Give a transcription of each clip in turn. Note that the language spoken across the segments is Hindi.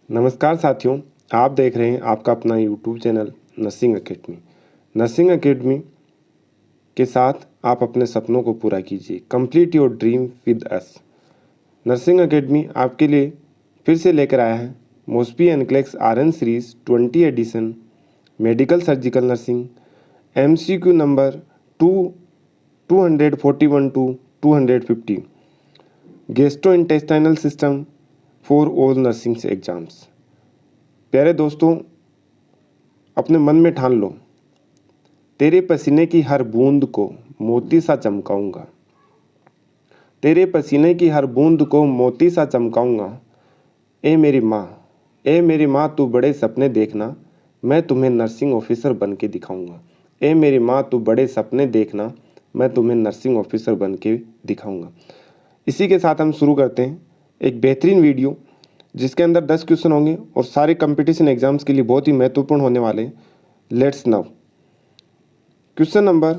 नमस्कार साथियों, आप देख रहे हैं आपका अपना YouTube channel nursing academy. Nursing academy के साथ आप अपने सपनों को पूरा कीजिए। Complete your dream with us. Nursing academy आपके लिए फिर से लेकर आया है Mosby's NCLEX RN series 20 edition medical surgical nursing MCQ number 241 to 250 gastrointestinal system for all nursing exams. प्यारे दोस्तों, अपने मन में ठान लो, तेरे पसीने की हर बूंद को मोती सा चमकाऊंगा। तेरे पसीने की हर बूंद को मोती सा चमकाऊंगा। ए मेरी माँ तू बड़े सपने देखना, मैं तुम्हें नर्सिंग ऑफिसर बन के दिखाऊंगा। ए मेरी माँ तू बड़े सपने देखना, मैं तुम्हें नर्सिंग ऑफिसर बन के दिखाऊंगा। इसी के साथ हम शुरू करते हैं एक बेहतरीन वीडियो जिसके अंदर 10 क्वेश्चन होंगे और सारे कंपटीशन एग्जाम्स के लिए बहुत ही महत्वपूर्ण होने वाले हैं। Let's now question number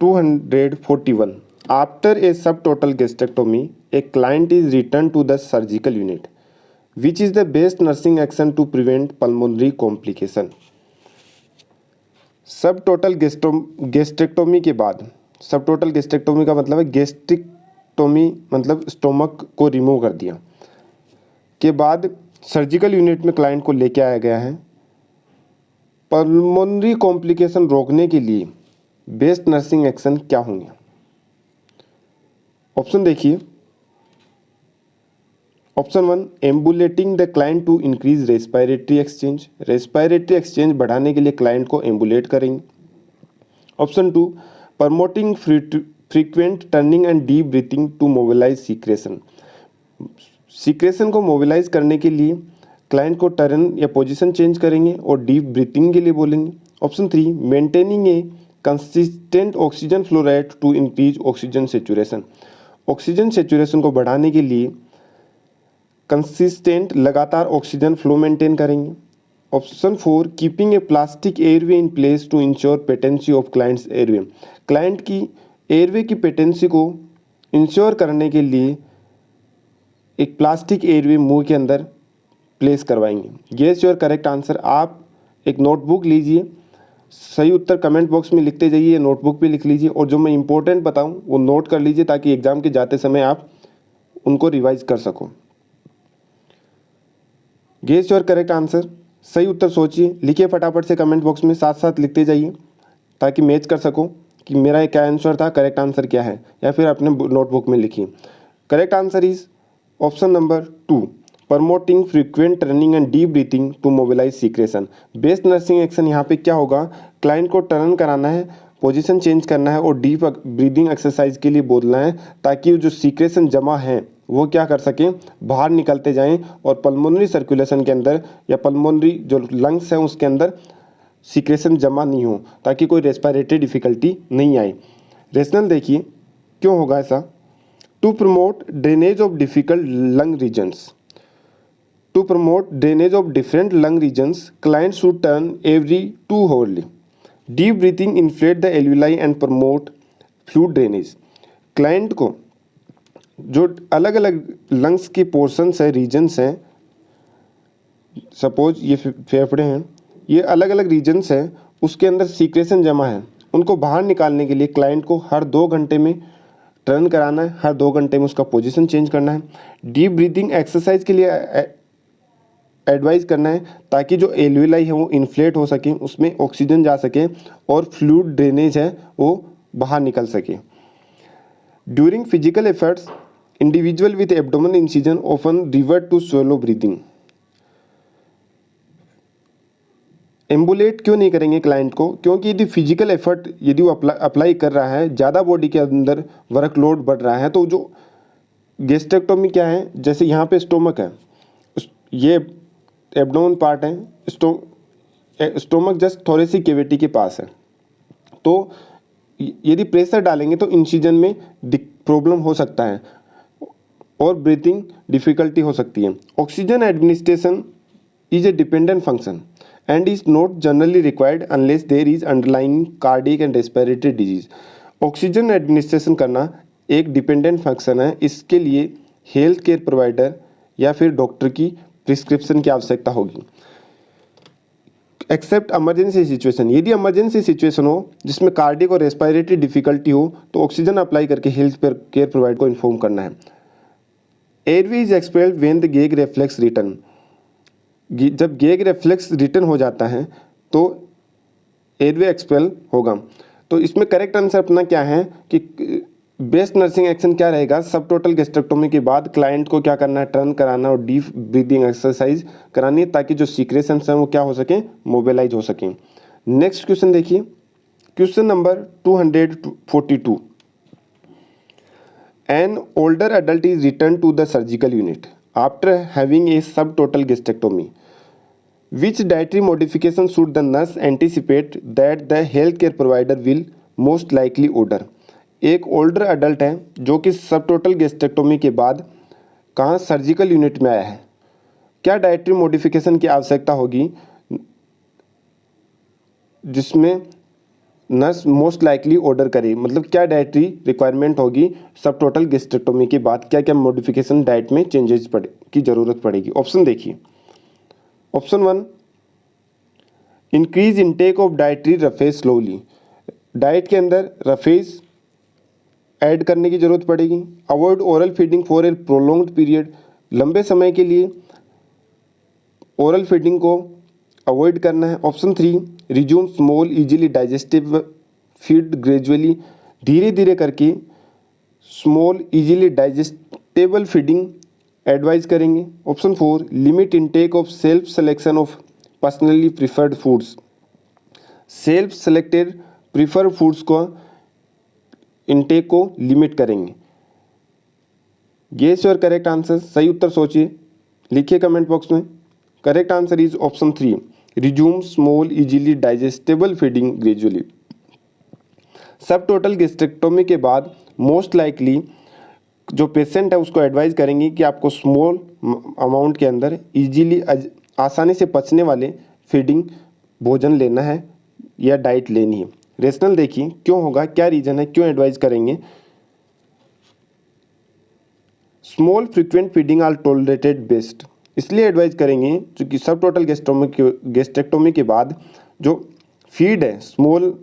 241। After a सब total gastrectomy a client is return to the surgical unit which is the best nursing action to prevent pulmonary complication. सब टोटल गैस्ट्रेक्टोमी के बाद, सब टोटल गैस्ट्रेक्टोमी का मतलब है गैस्ट्रिक्टोमी मतलब स्टोमक को रिमूव कर दिया के बाद सर्जिकल यूनिट में क्लाइंट को लेके आया गया है। पल्मोनरी कॉम्प्लिकेशन रोकने के लिए बेस्ट नर्सिंग एक्शन क्या होंगे? ऑप्शन देखिए। Option 1, ambulating the client to increase respiratory exchange. Respiratory exchange बढ़ाने के लिए क्लाइंट को एम्बुलेट करेंगे। Option 2, promoting frequent turning and deep breathing to mobilise secretion. Secretion को मोबिलाइज करने के लिए क्लाइंट को टर्न या पोजीशन चेंज करेंगे और डीप ब्रीथिंग के लिए बोलेंगे। Option 3, maintaining a consistent oxygen flow rate to increase oxygen saturation. Oxygen saturation को बढ़ाने के लिए कंसिस्टेंट लगातार ऑक्सीजन फ्लो मेंटेन करेंगे। Option 4, keeping a plastic airway in place to ensure patency of client's airway. Client की एयरवे की पेटेंसी को इंश्योर करने के लिए एक प्लास्टिक एयरवे मुंह के अंदर प्लेस करवाएंगे। Guess your correct answer. आप एक नोटबुक लीजिए, सही उत्तर कमेंट बॉक्स में लिखते जाइए, नोटबुक पे लिख लीजिए और जो मैं इंपॉर्टेंट बताऊं वो नोट कर लीजिए ताकि एग्जाम के जाते समय आप उनको रिवाइज कर सको। Guess your correct answer. सही उत्तर सोचिए, लिखिए फटाफट से कमेंट बॉक्स में, साथ साथ लिखते जाइए ताकि मैच कर सको कि मेरा क्या आंसर था, करेक्ट आंसर क्या है, या फिर अपने नोटबुक में लिखिए। Correct answer is option number 2, promoting frequent turning and deep breathing to mobilise secretion. Best nursing action यहाँ पे क्या होगा? क्लाइंट को टर्न कराना है, पोजीशन चेंज करना है और डीप ब्रीदिंग एक्सरसाइज के लिए बोलना है ताकि जो सीक्रेशन जमा है वो क्या कर सकें, बाहर निकलते जाएं और पल्मोनरी सर्कुलेशन के अंदर या पल्मोनरी जो लंग्स हैं उसके अंदर सीक्रेशन जमा नहीं हो, ताकि कोई रेस्पिरेटरी डिफिकल्टी नहीं आए। रेशनल देखिए क्यों होगा ऐसा। To promote drainage of difficult lung regions. To promote drainage of different lung regions, clients should turn every 2 hourly. Deep breathing inflate the alveoli and promote fluid drainage. Client को जो अलग अलग लंग्स के पोर्शंस है, रीजन्स हैं, सपोज ये फेफड़े हैं, ये अलग अलग रीजन्स हैं, उसके अंदर सीक्रेशन जमा है, उनको बाहर निकालने के लिए क्लाइंट को हर 2 घंटे में टर्न कराना है, हर 2 घंटे में उसका पोजीशन चेंज करना है। डीप ब्रीदिंग एक्सरसाइज के लिए एडवाइस करना है ताकि जो एल्वेलाई है वो इन्फ्लेट हो सके, उसमें ऑक्सीजन जा सके और फ्लूइड ड्रेनेज है वो बाहर निकल सके। During physical efforts individual with abdominal incision often revert to slow breathing. Ambulate क्यों नहीं करेंगे क्लाइंट को? क्योंकि यदि फिजिकल एफर्ट यदि वो अप्लाई कर रहा है, ज़्यादा बॉडी के अंदर वर्कलोड बढ़ रहा है, तो जो गैस्ट्रेक्टोमी क्या है, जैसे यहाँ पे स्टोमक है, ये एब्डोमेन पार्ट है, स्टोमक जस्ट थोड़ी सी कैविटी के पास है, तो यदि प्रेशर डालेंगे तो इंसिजन में प्रॉब्लम हो सकता है और ब्रीथिंग डिफिकल्टी हो सकती है। Oxygen administration is a dependent function and is not generally required unless there is underlying cardiac and respiratory disease. Oxygen administration करना एक डिपेंडेंट फंक्शन है, इसके लिए हेल्थ केयर प्रोवाइडर या फिर डॉक्टर की प्रिस्क्रिप्शन की आवश्यकता होगी। एक्सेप्ट इमरजेंसी सिचुएशन, यदि इमरजेंसी सिचुएशन हो जिसमें कार्डियक और रेस्पिरेटरी डिफिकल्टी हो तो ऑक्सीजन अप्लाई करके हेल्थ केयर प्रोवाइडर को इन्फॉर्म करना है। Airway is expelled when the gag reflex return, जब गेग रिफ्लेक्स रिटर्न हो जाता है तो एयरवे एक्सपेल होगा। तो इसमें करेक्ट आंसर अपना क्या है कि बेस्ट नर्सिंग एक्शन क्या रहेगा, सब टोटल गैस्ट्रेक्टोमी के बाद क्लाइंट को क्या करना है, टर्न कराना और डीप ब्रीदिंग एक्सरसाइज करानी है ताकि जो सीक्रेशंस हैं वो क्या हो सकें, मोबिलाइज हो सकें। नेक्स्ट क्वेश्चन देखिए, question number 242। An older adult is return to the surgical unit after having a सब total gastrectomy, which dietary modification should the nurse anticipate that the healthcare provider will most likely order? एक ओल्डर अडल्ट है जो कि सब टोटल गैस्ट्रेक्टोमी के बाद कहाँ सर्जिकल यूनिट में आया है, क्या डाइटरी मॉडिफिकेशन की आवश्यकता होगी जिसमें नर्स मोस्ट लाइकली ऑर्डर करे, मतलब क्या डाइटरी रिक्वायरमेंट होगी सब टोटल गैस्ट्रेक्टोमी के बाद, क्या क्या मॉडिफिकेशन डाइट में चेंजेस की ज़रूरत पड़ेगी। ऑप्शन देखिए, option 1 increase intake of dietary roughage slowly, diet के अंदर रफेज ऐड करने की ज़रूरत पड़ेगी। Avoid oral feeding for a prolonged period, लंबे समय के लिए ओरल फीडिंग को अवॉइड करना है। Option 3 resume small easily digestive feed gradually, धीरे धीरे करके small easily digestible feeding advise करेंगे। Option 4 limit intake of self selection of personally preferred foods, self selected preferred foods को इनटेक को लिमिट करेंगे। गेस योर करेक्ट आंसर, सही उत्तर सोचिए, लिखिए कमेंट बॉक्स में। Correct answer is option 3 resume small easily digestible feeding gradually. Sub total gastrectomy के बाद मोस्ट लाइकली जो पेशेंट है उसको एडवाइस करेंगे कि आपको स्मॉल अमाउंट के अंदर इजीली आसानी से पचने वाले फीडिंग भोजन लेना है या डाइट लेनी है। रेशनल देखिए क्यों होगा, क्या रीज़न है, क्यों एडवाइस करेंगे। Small frequent feeding are tolerated best, इसलिए एडवाइस करेंगे क्योंकि सब टोटल गैस्ट्रेक्टोमी के बाद जो फीड है स्मॉल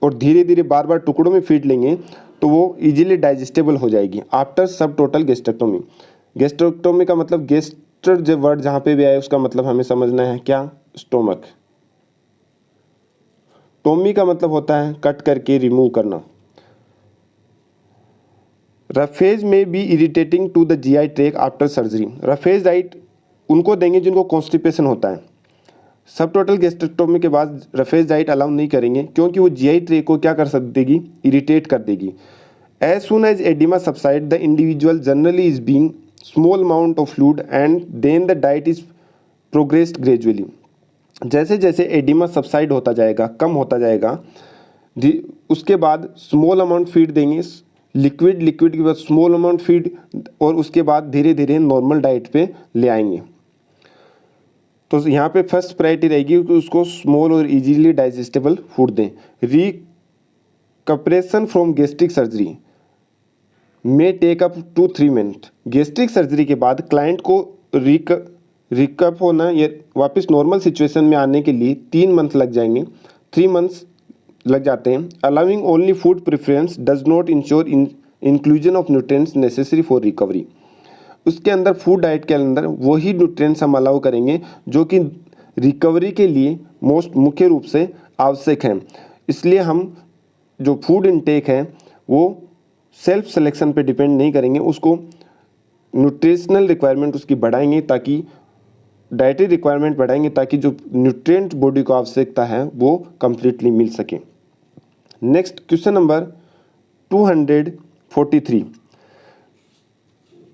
और धीरे धीरे बार बार टुकड़ों में फीड लेंगे तो वो इजीली डाइजेस्टेबल हो जाएगी आफ्टर सब टोटल गैस्ट्रेक्टोमी। गैस्ट्रेक्टोमी का मतलब गेस्टर जो वर्ड जहाँ पे भी आए उसका मतलब हमें समझना है क्या, स्टोमक। टोमी का मतलब होता है कट करके रिमूव करना। रफेज में be irritating to the GI tract after surgery, roughage diet उनको देंगे जिनको कॉन्स्टिपेशन होता है। सब टोटल गैस्ट्रेक्टोमी के बाद रफेज डाइट अलाउ नहीं करेंगे क्योंकि वो जीआई ट्रैक्ट को क्या कर देगी, इरिटेट कर देगी। As soon as oedema subside the individual generally is being small amount of fluid and then the diet is progressed gradually, जैसे जैसे एडिमा सबसाइड होता जाएगा, कम होता जाएगा, उसके बाद स्मॉल अमाउंट फीड देंगे, लिक्विड के बाद स्मॉल अमाउंट फीड और उसके बाद धीरे धीरे नॉर्मल डाइट पे ले आएंगे। तो यहाँ पे फर्स्ट प्रायोरिटी रहेगी कि उसको स्मॉल और इजीली डाइजेस्टेबल फूड दें। Recuperation from gastric surgery may take up to 3 minute, gastric surgery के बाद क्लाइंट को रिकप होना या वापस नॉर्मल सिचुएशन में आने के लिए 3 मंथ लग जाएंगे, 3 मंथ्स लग जाते हैं। Allowing only food preference does not ensure inclusion of nutrients necessary for recovery, उसके अंदर फूड डाइट के अंदर वही न्यूट्रिएंट्स हम अलाउ करेंगे जो कि रिकवरी के लिए मुख्य रूप से आवश्यक हैं। इसलिए हम जो फूड इनटेक है वो सेल्फ सिलेक्शन पे डिपेंड नहीं करेंगे, उसको न्यूट्रिशनल रिक्वायरमेंट उसकी बढ़ाएंगे ताकि डाइटरी रिक्वायरमेंट बढ़ाएंगे ताकि जो न्यूट्रिएंट बॉडी को आवश्यकता है वो कंप्लीटली मिल सके। Next question number 243,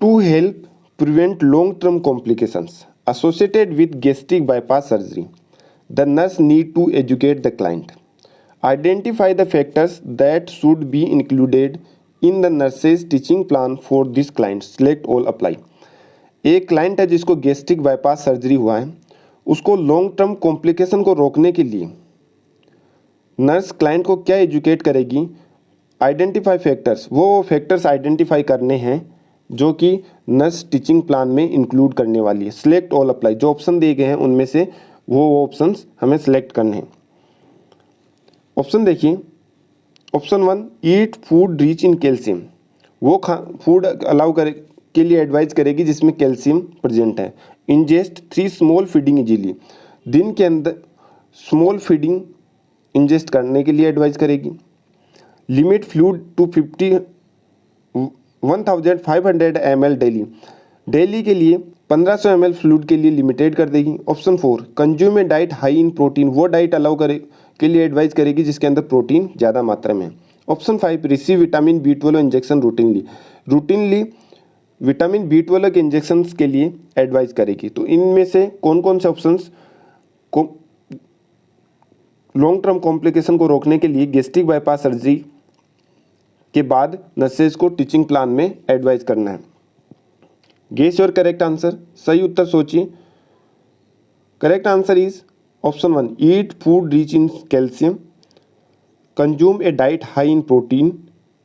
to help prevent long term complications associated with gastric bypass surgery, the nurse need to educate the client. Identify the factors that should be included in the nurse's teaching plan for this client. Select all apply. एक क्लाइंट है जिसको गैस्ट्रिक बाईपास सर्जरी हुआ है, उसको लॉन्ग टर्म कॉम्प्लिकेशन को रोकने के लिए नर्स क्लाइंट को क्या एजुकेट करेगी, आइडेंटिफाई फैक्टर्स, वो फैक्टर्स आइडेंटिफाई करने हैं जो कि नर्स टीचिंग प्लान में इंक्लूड करने वाली है। सिलेक्ट ऑल अप्लाई, जो ऑप्शन दिए गए हैं उनमें से वो ऑप्शंस हमें सेलेक्ट करने हैं। ऑप्शन देखिए, option 1 eat food rich in calcium, वो फूड अलाउ करे के लिए एडवाइज करेगी जिसमें कैल्शियम प्रेजेंट है। इंजेस्ट 3 स्मॉल फीडिंग इजीली, दिन के अंदर स्मॉल फीडिंग इंजेस्ट करने के लिए एडवाइज करेगी। Limit fluid to 1500 ml daily, daily के लिए 1500 ml फ्लूड के लिए लिमिटेड कर देगी। Option 4 consume a diet high in protein, वो डाइट अलाउ करे के लिए एडवाइज करेगी जिसके अंदर प्रोटीन ज़्यादा मात्रा में है। Option 5 receive vitamin B12 injection routinely vitamin B12 के इंजेक्शन के लिए एडवाइज करेगी। तो इनमें से कौन कौन से ऑप्शंस को लॉन्ग टर्म कॉम्प्लिकेशन को रोकने के लिए गैस्ट्रिक बाईपास सर्जरी के बाद नर्सेज को टीचिंग प्लान में एडवाइज करना है। गेस योर करेक्ट आंसर, सही उत्तर सोचिए। Correct answer is option 1 eat food rich in calcium, consume a diet high in protein,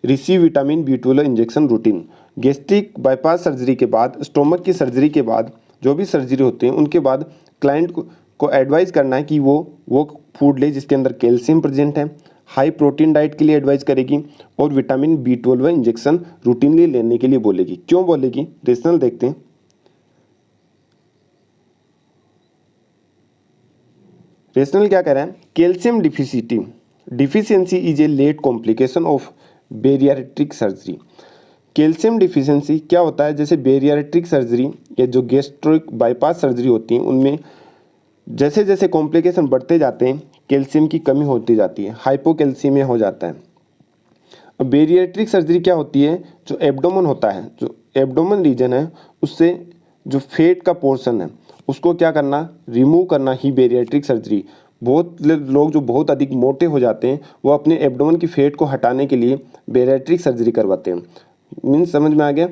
receive vitamin B12 injection routine. Gastric bypass surgery के बाद, स्टोमक की सर्जरी के बाद, जो भी सर्जरी होते हैं उनके बाद क्लाइंट को एडवाइज करना है कि वो फूड ले जिसके अंदर कैल्शियम प्रेजेंट है, हाई प्रोटीन डाइट के लिए एडवाइज करेगी और विटामिन B12 इंजेक्शन रूटीनली लेने के लिए बोलेगी। क्यों बोलेगी, रेशनल देखते हैं। रेशनल क्या कह रहा है, calcium deficiency is a late complication of bariatric surgery. Calcium deficiency क्या होता है, जैसे बेरियाट्रिक सर्जरी या जो गैस्ट्रिक बाईपास सर्जरी होती है उनमें जैसे जैसे कॉम्प्लिकेशन बढ़ते जाते हैं कैल्शियम की कमी होती जाती है, हाइपोकैल्सीमिया हो जाता है। अब बेरियाट्रिक सर्जरी क्या होती है, जो एब्डोमेन होता है, जो एब्डोमेन रीजन है उससे जो फेट का पोर्शन है उसको क्या करना, रिमूव करना ही बेरियाट्रिक सर्जरी। बहुत लोग जो बहुत अधिक मोटे हो जाते हैं वो अपने एब्डोमेन की फेट को हटाने के लिए बेरियाट्रिक सर्जरी करवाते हैं। मीन्स समझ में आ गया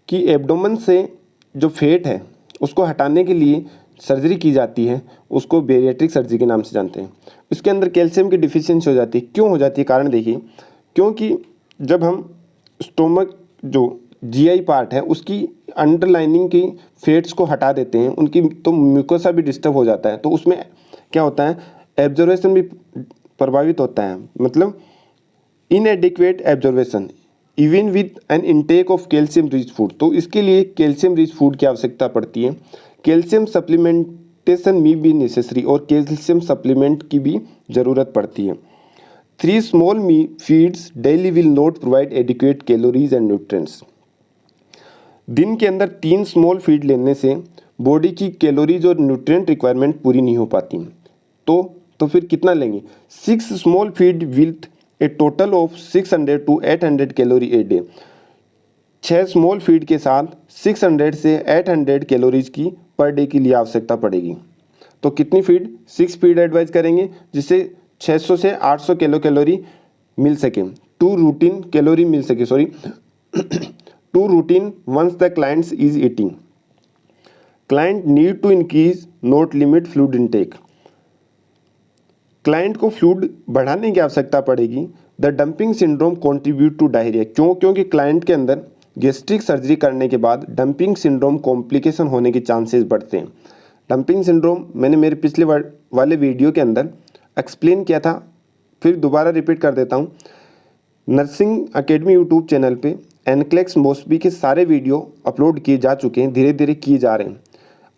कि एब्डोमेन से जो फेट है उसको हटाने के लिए सर्जरी की जाती है, उसको बेरियाट्रिक सर्जरी के नाम से जानते हैं। इसके अंदर कैल्शियम की डिफिशियंसी हो जाती है। क्यों हो जाती है, कारण देखिए, क्योंकि जब हम स्टोमक जो GI पार्ट है उसकी अंडरलाइनिंग की फेट्स को हटा देते हैं, उनकी तो म्यूकोसा भी डिस्टर्ब हो जाता है, तो उसमें क्या होता है, एब्जॉर्वेशन भी प्रभावित होता है, मतलब inadequate absorption even with an intake of calcium rich food. तो इसके लिए कैल्शियम रिच फूड की आवश्यकता पड़ती है। कैल्शियम सप्लीमेंटेशन में भी नेसेसरी, और कैल्शियम सप्लीमेंट की भी ज़रूरत पड़ती है। 3 small feeds daily will not provide adequate calories and nutrients. दिन के अंदर 3 स्मॉल फीड लेने से बॉडी की कैलोरीज और न्यूट्रिएंट रिक्वायरमेंट पूरी नहीं हो पाती। तो फिर कितना लेंगे, 6 small feed with A total of 600 to 800 calorie a day. 6 small feed के साथ 600 से 800 कैलोरीज की पर डे के लिए आवश्यकता पड़ेगी। तो कितनी फीड, 6 फीड एडवाइज करेंगे जिससे 600 से 800 कैलोरी मिल सके, 2 रूटीन कैलोरी मिल सके, sorry 2 routine once the clients is eating. Client need to increase not limit fluid intake. Client को फ्लूड बढ़ाने की आवश्यकता पड़ेगी। The dumping syndrome contribute to diarrhoea. क्योंकि क्लाइंट के अंदर गैस्ट्रिक सर्जरी करने के बाद डंपिंग सिंड्रोम कॉम्प्लिकेशन होने के चांसेस बढ़ते हैं। डंपिंग सिंड्रोम मैंने मेरे पिछले वाले वीडियो के अंदर एक्सप्लेन किया था, फिर दोबारा रिपीट कर देता हूँ। नर्सिंग एकेडमी यूट्यूब चैनल पे एनक्लेक्स मोस्बी के सारे वीडियो अपलोड किए जा चुके हैं, धीरे धीरे किए जा रहे हैं।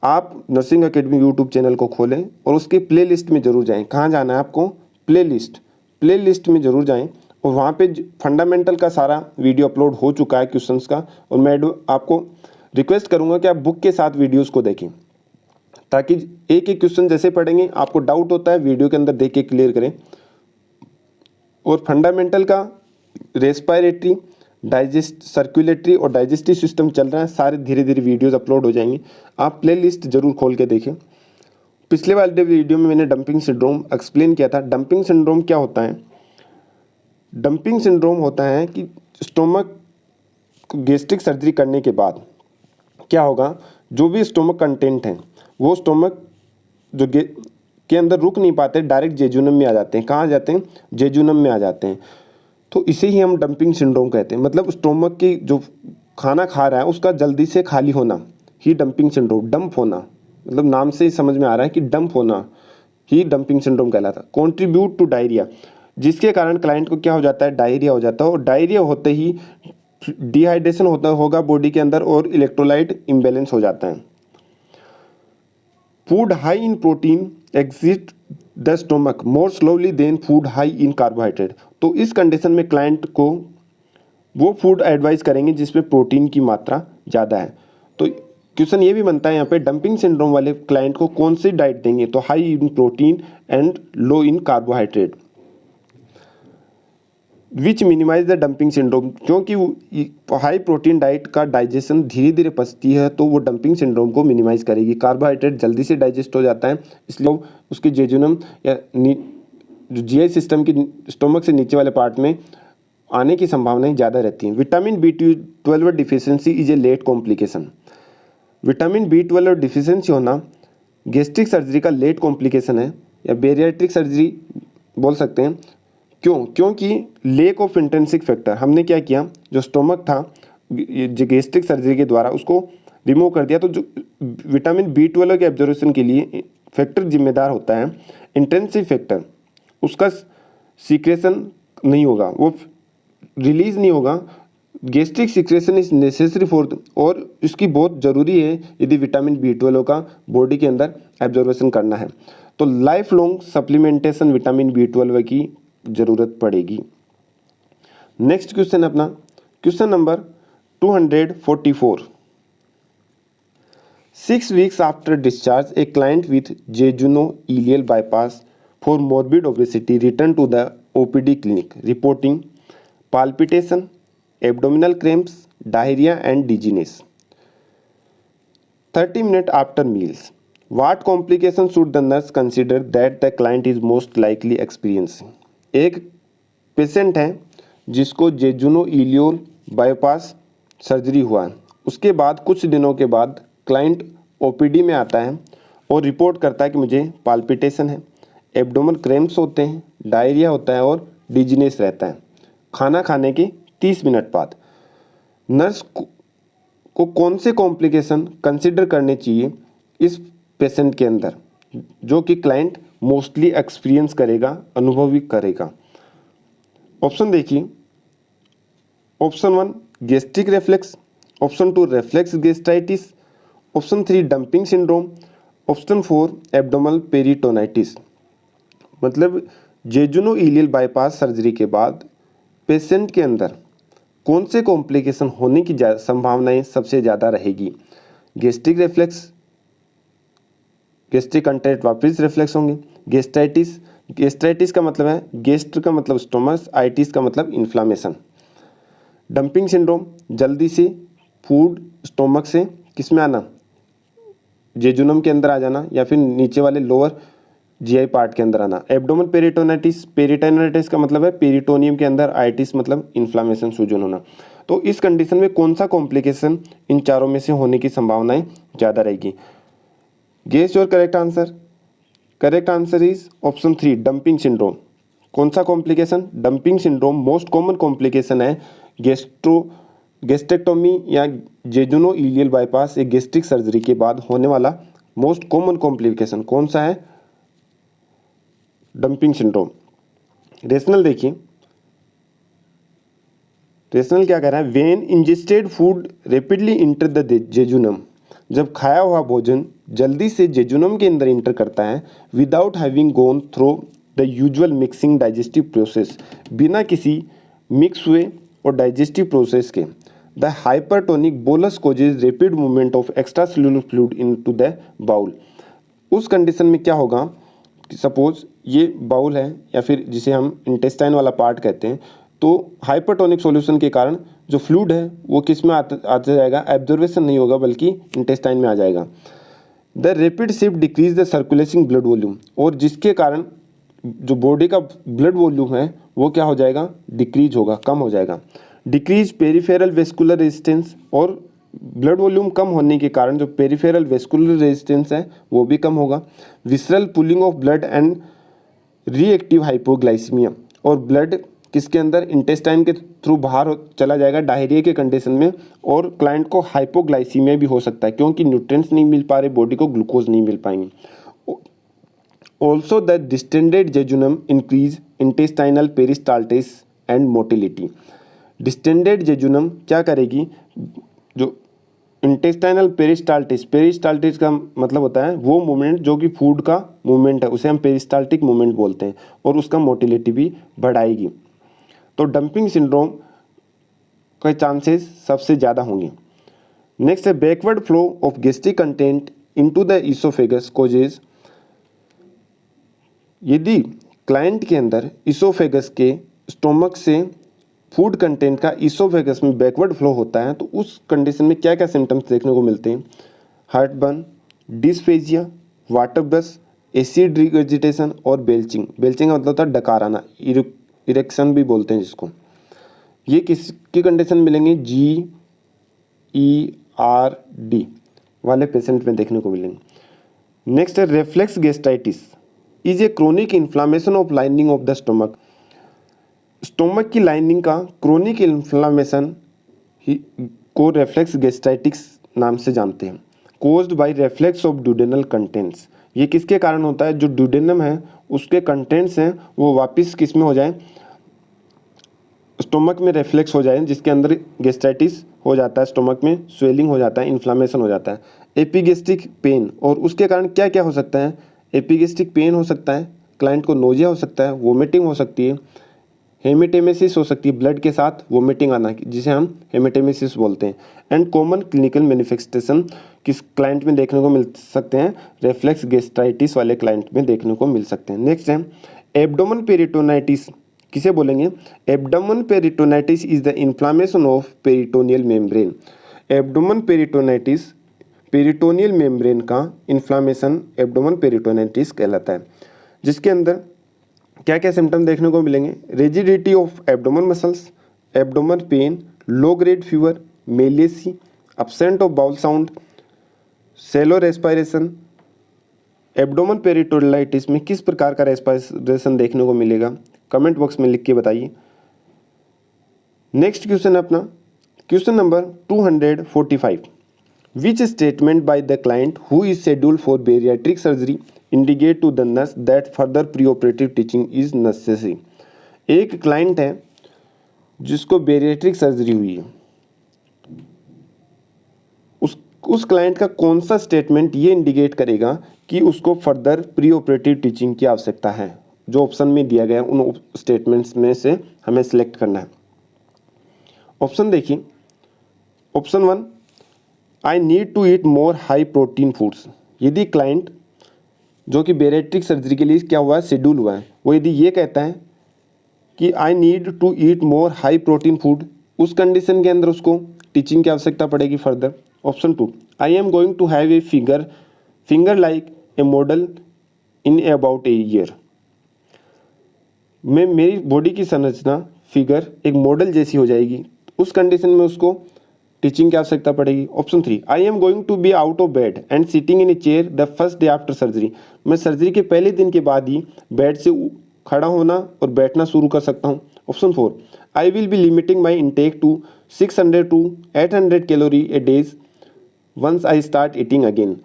आप नर्सिंग एकेडमी यूट्यूब चैनल को खोलें और उसके प्लेलिस्ट में ज़रूर जाएं। कहाँ जाना है आपको, प्लेलिस्ट में ज़रूर जाएं और वहाँ पे फंडामेंटल का सारा वीडियो अपलोड हो चुका है क्वेश्चंस का। और मैं आपको रिक्वेस्ट करूँगा कि आप बुक के साथ वीडियोज़ को देखें, ताकि एक एक क्वेश्चन जैसे पढ़ेंगे आपको डाउट होता है वीडियो के अंदर देख के क्लियर करें। और फंडामेंटल का रेस्पिरेटरी, सर्कुलेटरी और डाइजेस्टिव सिस्टम चल रहा है, सारे धीरे धीरे वीडियोस अपलोड हो जाएंगे। आप प्लेलिस्ट जरूर खोल के देखें। पिछले वाले वीडियो में मैंने डंपिंग सिंड्रोम एक्सप्लेन किया था। डंपिंग सिंड्रोम क्या होता है, डंपिंग सिंड्रोम होता है कि स्टोमक गैस्ट्रिक सर्जरी करने के बाद क्या होगा, जो भी स्टोमक कंटेंट है वो स्टोमक जो के अंदर रुक नहीं पाते, डायरेक्ट जेजुनम में आ जाते हैं। कहाँ जाते हैं, जेजुनम में आ जाते हैं। तो इसे ही हम डंपिंग सिंड्रोम कहते हैं। मतलब स्टोमक की जो खाना खा रहा है उसका जल्दी से खाली होना, ही डंपिंग सिंड्रोम, डंप होना, मतलब नाम से ही समझ में आ रहा है कि डंप होना ही डंपिंग सिंड्रोम कहलाता है। कॉन्ट्रीब्यूट टू डायरिया, जिसके कारण क्लाइंट को क्या हो जाता है, डायरिया हो जाता है, और डायरिया होते ही डिहाइड्रेशन होगा बॉडी के अंदर और इलेक्ट्रोलाइट इम्बैलेंस हो जाता है। Food high in protein exit the stomach more slowly than food high in carbohydrate. तो इस कंडीशन में क्लाइंट को वो फूड एडवाइस करेंगे जिसमें प्रोटीन की मात्रा ज़्यादा है। तो क्वेश्चन ये भी बनता है यहाँ पे, डंपिंग सिंड्रोम वाले क्लाइंट को कौन सी डाइट देंगे, तो high in protein and low in carbohydrate, which minimize the dumping syndrome, क्योंकि हाई प्रोटीन डाइट का डाइजेशन धीरे धीरे पचती है तो वो डंपिंग सिंड्रोम को मिनिमाइज करेगी। कार्बोहाइड्रेट जल्दी से डाइजेस्ट हो जाता है, इसलिए उसके जेजुनम या जो जीआई सिस्टम की स्टोमक से नीचे वाले पार्ट में आने की संभावनाएं ज़्यादा रहती हैं। Vitamin B12 deficiency is a late complication. Vitamin B12 deficiency होना गैस्ट्रिक सर्जरी का लेट कॉम्प्लिकेशन है, या बेरियाट्रिक सर्जरी बोल सकते हैं। क्यों? क्योंकि लेक ऑफ इंट्रिंसिक फैक्टर, हमने क्या किया, जो स्टोमक था जो गैस्ट्रिक सर्जरी के द्वारा उसको रिमूव कर दिया, तो जो विटामिन B12 के एब्जॉर्प्शन के लिए फैक्टर जिम्मेदार होता है इंटेंसिव फैक्टर, उसका सीक्रेशन नहीं होगा, वो रिलीज नहीं होगा। Gastric secretion is necessary for, और इसकी बहुत ज़रूरी है यदि विटामिन B12 का बॉडी के अंदर एब्जॉर्प्शन करना है, तो life long supplementation vitamin B12 की ज़रूरत पड़ेगी। नेक्स्ट क्वेश्चन अपना question number 244। 6 weeks after discharge, a client with jejunal bypass for morbid obesity returned to the OPD clinic reporting palpitation, abdominal cramps, diarrhea and dizziness. 30 minutes after meals. What complications should the nurse consider that the client is most likely experiencing? एक पेशेंट है जिसको जेजुनो-इलियल बाईपास सर्जरी हुआ है, उसके बाद कुछ दिनों के बाद क्लाइंट ओपीडी में आता है और रिपोर्ट करता है कि मुझे पाल्पिटेशन है, एब्डोमन क्रैम्प्स होते हैं, डायरिया होता है और डिजीनेस रहता है खाना खाने के 30 मिनट बाद। नर्स को कौन से कॉम्प्लिकेशन कंसिडर करने चाहिए इस पेशेंट के अंदर, जो कि क्लाइंट मोस्टली एक्सपीरियंस करेगा, अनुभवी करेगा। ऑप्शन देखिए, option 1 gastric reflex, option 2 reflex gastritis, option 3 dumping syndrome, option 4 abdominal peritonitis. मतलब जेजुनो-इलियल बाईपास सर्जरी के बाद पेशेंट के अंदर कौन से कॉम्प्लिकेशन होने की संभावनाएं सबसे ज़्यादा रहेगी। गैस्ट्रिक रिफ्लेक्स, गैस्ट्रिक कंट्रैक्ट वापस रिफ्लेक्स होंगे, गैस्ट्राइटिस, गैस्ट्राइटिस का मतलब है गेस्ट का मतलब स्टोमक, आइटिस का मतलब इन्फ्लामेशन। डंपिंग सिंड्रोम, जल्दी से फूड स्टोमक से किस में आना, जेजुनम के अंदर आ जाना या फिर नीचे वाले लोअर जीआई पार्ट के अंदर आना। एब्डोमिनल पेरिटोनाइटिस, पेरिटोनाइटिस का मतलब है पेरिटोनियम के अंदर, आइटिस मतलब इन्फ्लामेशन, सूजन होना। तो इस कंडीशन में कौन सा कॉम्प्लिकेशन इन चारों में से होने की संभावनाएं ज़्यादा रहेगी। Guess your correct answer. Correct answer is option 3 dumping syndrome. कौन सा complication, dumping syndrome most common complication है गैस्ट्रेक्टोमी या जेजुनो-इलियल बाईपास एक गैस्ट्रिक सर्जरी के बाद होने वाला मोस्ट कॉमन कॉम्प्लिकेशन कौन सा है, डंपिंग सिंड्रोम। रेशनल देखिए, रेशनल क्या कह रहा है, when ingested food rapidly enter the jejunum, जब खाया हुआ भोजन जल्दी से जेजुनम के अंदर इंटर करता है without having gone through the usual mixing digestive process, बिना किसी मिक्स हुए और डाइजेस्टिव प्रोसेस के, the hypertonic bolus causes rapid movement of extracellular fluid into the bowel. उस कंडीशन में क्या होगा, सपोज ये बाउल है या फिर जिसे हम इंटेस्टाइन वाला पार्ट कहते हैं, तो हाइपरटोनिक सॉल्यूशन के कारण जो फ्लूइड है वो किस में आता जाएगा, एब्जॉर्वेशन नहीं होगा बल्कि इंटेस्टाइन में आ जाएगा। The rapid shift decrease the circulating blood volume, और जिसके कारण जो बॉडी का ब्लड वॉल्यूम है वो क्या हो जाएगा, डिक्रीज होगा, कम हो जाएगा। डिक्रीज पेरिफेरल वेस्कुलर रेजिस्टेंस, और ब्लड वॉल्यूम कम होने के कारण जो पेरिफेरल वेस्कुलर रेजिस्टेंस है वो भी कम होगा। Visceral pulling of blood and reactive hypoglycaemia, और ब्लड किसके अंदर, इंटेस्टाइन के थ्रू बाहर चला जाएगा डायरिया के कंडीशन में, और क्लाइंट को हाइपोग्लाइसीमिया भी हो सकता है क्योंकि न्यूट्रिएंट्स नहीं मिल पा रहे, बॉडी को ग्लूकोज नहीं मिल पाएंगे। Also the distended jejunum increase intestinal peristalsis and motility. Distended jejunum क्या करेगी, जो इंटेस्टाइनल पेरिस्टाल्टिस, पेरिस्टाल्टिस का मतलब होता है वो मूवमेंट जो कि फूड का मूवमेंट है, उसे हम पेरिस्टाल्टिक मूवमेंट बोलते हैं, और उसका मोटिलिटी भी बढ़ाएगी। तो डंपिंग सिंड्रोम के चांसेस सबसे ज़्यादा होंगे। नेक्स्ट है backward flow of gastric content into the oesophagus causes. यदि क्लाइंट के अंदर इसोफेगस के स्टोमक से फूड कंटेंट का इसोफेगस में बैकवर्ड फ्लो होता है तो उस कंडीशन में क्या क्या सिम्टम्स देखने को मिलते हैं, heartburn, dysphagia, water brush, acid regurgitation और बेल्चिंग। बेल्चिंग का मतलब होता है डकार आना, इरेक्शन भी बोलते हैं जिसको। ये किसकी कंडीशन मिलेंगे, GERD वाले पेशेंट में देखने को मिलेंगे। नेक्स्ट है reflex gastritis is a chronic inflammation of lining of the stomach. Stomach की लाइनिंग का क्रोनिक इन्फ्लामेशन को रेफ्लेक्स गैस्ट्राइटिस नाम से जानते हैं। Caused by reflex of duodenal contents. ये किसके कारण होता है, जो ड्यूडेनम है उसके कंटेंट्स हैं वो वापस किस में हो जाए, स्टोमक में रेफ्लेक्स हो जाए, जिसके अंदर गैस्ट्राइटिस हो जाता है, स्टोमक में स्वेलिंग हो जाता है, इन्फ्लामेशन हो जाता है। एपिगेस्ट्रिक पेन, और उसके कारण क्या क्या हो सकता है, एपिगेस्ट्रिक पेन हो सकता है, क्लाइंट को नोजिया हो सकता है, वोमिटिंग हो सकती है, हेमेटेमेसिस हो सकती है, ब्लड के साथ वोमिटिंग आना जिसे हम हेमेटेमेसिस बोलते हैं। एंड कॉमन क्लिनिकल मैनिफेस्टेशन किस क्लाइंट में देखने को मिल सकते हैं, रेफ्लेक्स गैस्ट्राइटिस वाले क्लाइंट में देखने को मिल सकते हैं। नेक्स्ट है एब्डोमेन पेरिटोनाइटिस, किसे बोलेंगे, abdomen peritonitis is the inflammation of peritoneal membrane. Abdomen peritonitis peritoneal membrane का इन्फ्लामेशन एब्डोमेन पेरिटोनाइटिस कहलाता है, जिसके अंदर क्या क्या सिम्टम देखने को मिलेंगे, rigidity of abdomen muscles, abdomen pain, low grade fever, malaise, absent of bowel sound, shallow respiration. Abdomen peritonitis में किस प्रकार का रेस्पायरेशन देखने को मिलेगा, कमेंट बॉक्स में लिख के बताइए। नेक्स्ट क्वेश्चन है अपना question number 245। Which statement by the client who is scheduled for bariatric surgery indicate to the nurse that further preoperative teaching is necessary. एक क्लाइंट है जिसको बेरियाट्रिक सर्जरी हुई है, उस क्लाइंट का कौन सा स्टेटमेंट ये इंडिकेट करेगा कि उसको फर्दर प्रीऑपरेटिव टीचिंग की आवश्यकता है। जो ऑप्शन में दिया गया है उन स्टेटमेंट्स में से हमें सिलेक्ट करना है। ऑप्शन देखिए, option 1, I need to eat more high protein foods. यदि क्लाइंट जो कि बेरियाट्रिक सर्जरी के लिए क्या हुआ है, शेड्यूल हुआ है, वो यदि ये कहता है कि I need to eat more high protein food, उस कंडीशन के अंदर उसको टीचिंग की आवश्यकता पड़ेगी further. Option 2, I am going to have a finger like a model in about a year. मैं मेरी बॉडी की संरचना फिगर एक मॉडल जैसी हो जाएगी, उस कंडीशन में उसको टीचिंग की आवश्यकता पड़ेगी। Option 3, I am going to be out of bed and sitting in a chair the first day after surgery. मैं सर्जरी के पहले दिन के बाद ही बेड से खड़ा होना और बैठना शुरू कर सकता हूँ। Option 4, I will be limiting my intake to 600 to 800 calorie a days once I start eating again.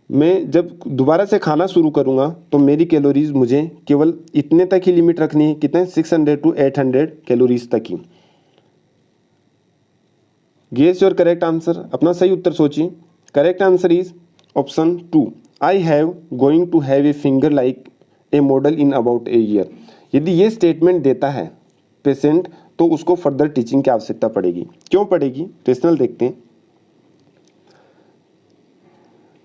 मैं जब दोबारा से खाना शुरू करूँगा तो मेरी कैलोरीज मुझे केवल इतने तक ही लिमिट रखनी है, कितने, 600 to 800 कैलोरीज तक ही। गेस योर करेक्ट आंसर, अपना सही उत्तर सोचिए। Correct answer is option 2, I have going to have a finger like a model in about a year. यदि ये स्टेटमेंट देता है पेशेंट तो उसको फर्दर टीचिंग की आवश्यकता पड़ेगी। क्यों पड़ेगी, रेशनल देखते हैं।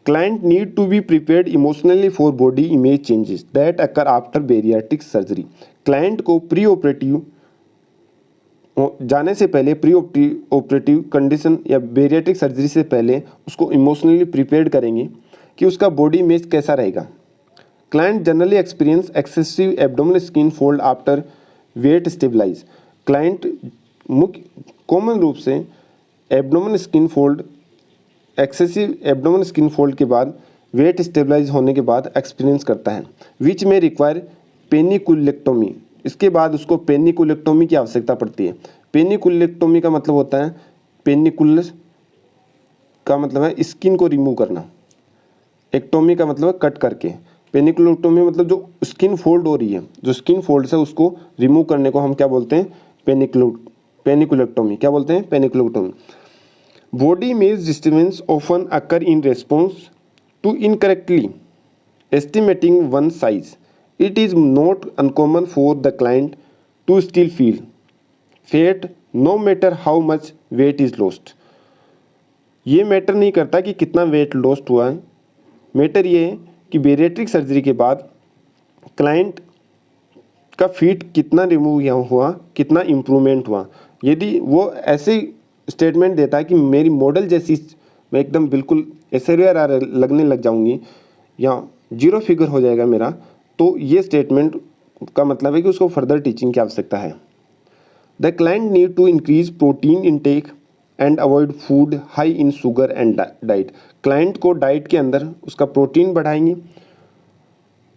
Client need to be prepared emotionally for body image changes that occur after bariatric surgery. Client को प्री ऑपरेटिव जाने से पहले, प्री ऑपरेटिव कंडीशन या बेरियाट्रिक सर्जरी से पहले उसको इमोशनली प्रिपेयर्ड करेंगे कि उसका बॉडी इमेज कैसा रहेगा। Client generally experience excessive abdominal skin fold after weight stabilize. Client मुख्य कॉमन रूप से abdominal skin fold, excessive abdominal skin fold के बाद वेट स्टेबलाइज होने के बाद एक्सपीरियंस करता है, विच में रिक्वायर पेनिकुलेक्टोमी। इसके बाद उसको पेनिकुलेक्टोमी की आवश्यकता पड़ती है। पेनिकुलेक्टोमी का मतलब होता है, पेनिकुलस का मतलब है स्किन को रिमूव करना, एक्टोमी का मतलब है कट करके, पेनिकुलेक्टोमी मतलब जो स्किन फोल्ड हो रही है, जो स्किन फोल्ड है उसको रिमूव करने को हम क्या बोलते हैं, पेनिकुलेक्टोमी। क्या बोलते हैं, panniculectomy. Body image disturbance often occur in response to incorrectly estimating one's size. It is not uncommon for the client to still feel fat no matter how much weight is lost. ये मैटर नहीं करता कि कितना वेट लॉस्ट हुआ है, मैटर ये है कि बेरिएट्रिक सर्जरी के बाद क्लाइंट का फीट कितना रिमूव हुआ, कितना इम्प्रूवमेंट हुआ। यदि वो ऐसे स्टेटमेंट देता है कि मेरी मॉडल जैसी, मैं एकदम बिल्कुल ऐश्वर्या लगने लग जाऊंगी या जीरो फिगर हो जाएगा मेरा, तो ये स्टेटमेंट का मतलब है कि उसको फर्दर टीचिंग की आवश्यकता है। The client need to increase protein intake and avoid food high in sugar and diet. Client को डाइट के अंदर उसका प्रोटीन बढ़ाएंगे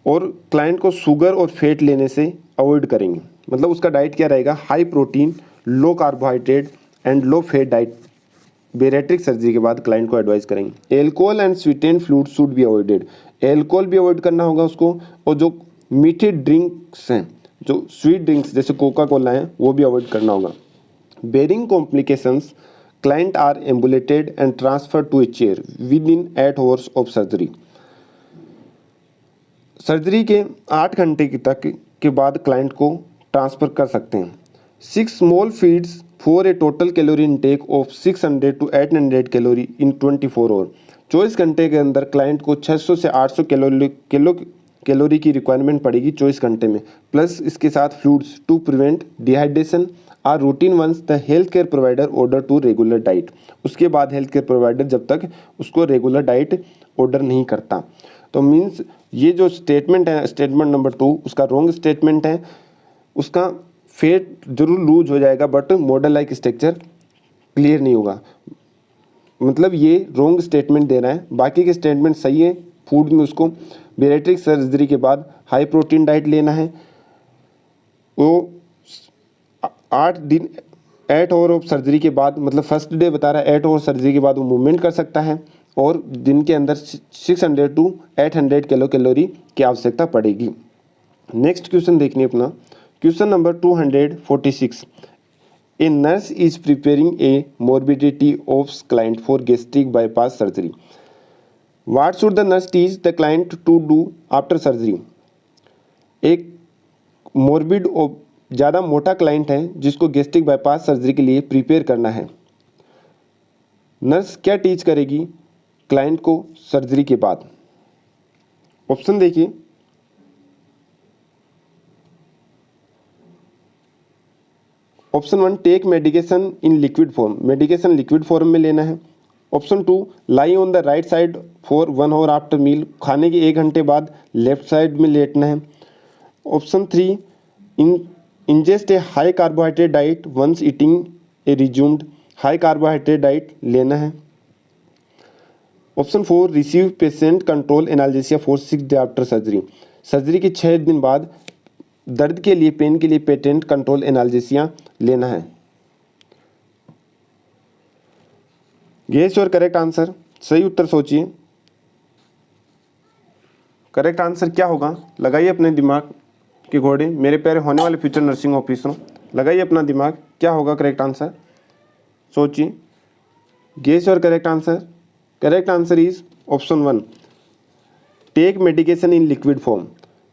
और क्लाइंट को शुगर और फैट लेने से अवॉइड करेंगे। मतलब उसका डाइट क्या रहेगा, high protein, low carbohydrate and low fat diet bariatric surgery के बाद क्लाइंट को एडवाइस करेंगे। Alcohol and sweetened fluid should be avoided. Alcohol भी अवॉइड करना होगा उसको, और जो मीठे ड्रिंक्स हैं, जो स्वीट ड्रिंक्स जैसे कोका कोला हैं, वो भी अवॉइड करना होगा। Barring complications, client are ambulated and transfer to a chair within 8 hours of surgery. Surgery के 8 घंटे तक के बाद क्लाइंट को ट्रांसफ़र कर सकते हैं। 6 small feeds for a total calorie intake of 600 to 800 calorie in 24 hour. 24 घंटे के अंदर क्लाइंट को 600 से 800 कैलोरी की रिक्वायरमेंट पड़ेगी 24 घंटे में, प्लस इसके साथ fluids to prevent dehydration are routine once the health care provider order to regular diet. उसके बाद हेल्थ केयर प्रोवाइडर जब तक उसको रेगुलर डाइट ऑर्डर नहीं करता। तो मीन्स ये जो स्टेटमेंट है, स्टेटमेंट नंबर 2 उसका रॉन्ग स्टेटमेंट है। उसका फेट जरूर लूज हो जाएगा but model like structure clear नहीं होगा। मतलब ये रॉन्ग स्टेटमेंट दे रहा है, बाकी के स्टेटमेंट सही है। फूड में उसको बेरिएट्रिक सर्जरी के बाद हाई प्रोटीन डाइट लेना है, वो 8 आवर ऑफ सर्जरी के बाद, मतलब फर्स्ट डे बता रहा है 8 आवर सर्जरी के बाद वो मूवमेंट कर सकता है, और दिन के अंदर 600 to 800 कैलोरी की आवश्यकता पड़ेगी। नेक्स्ट क्वेश्चन देखिए अपना, question number 246। A nurse is preparing a morbidity of client for gastric bypass surgery. What should the nurse teach the client to do after surgery. एक मोर्बिड ज़्यादा मोटा क्लाइंट है जिसको गैस्ट्रिक बाईपास सर्जरी के लिए प्रिपेयर करना है, नर्स क्या टीच करेगी क्लाइंट को सर्जरी के बाद। ऑप्शन देखिए, option 1 take medication in liquid form, medication liquid form में लेना है। Option 2 lie on the right side for 1 hour after meal, खाने के 1 घंटे बाद लेफ्ट साइड में लेटना है। Option 3 ingest a high carbohydrate diet once eating a resumed, high carbohydrate diet लेना है। Option 4 receive patient control analgesia for 6 day after surgery, surgery के 6 दिन बाद दर्द के लिए, पेन के लिए पेटेंट कंट्रोल एनाल्जेसिया लेना है। गेस योर करेक्ट आंसर, सही उत्तर सोचिए। करेक्ट आंसर क्या होगा, लगाइए अपने दिमाग के घोड़े, मेरे प्यारे होने वाले फ्यूचर नर्सिंग ऑफिसरों, लगाइए अपना दिमाग, क्या होगा करेक्ट आंसर, सोचिए। Guess your correct answer. Correct answer is option 1 take medication in liquid form.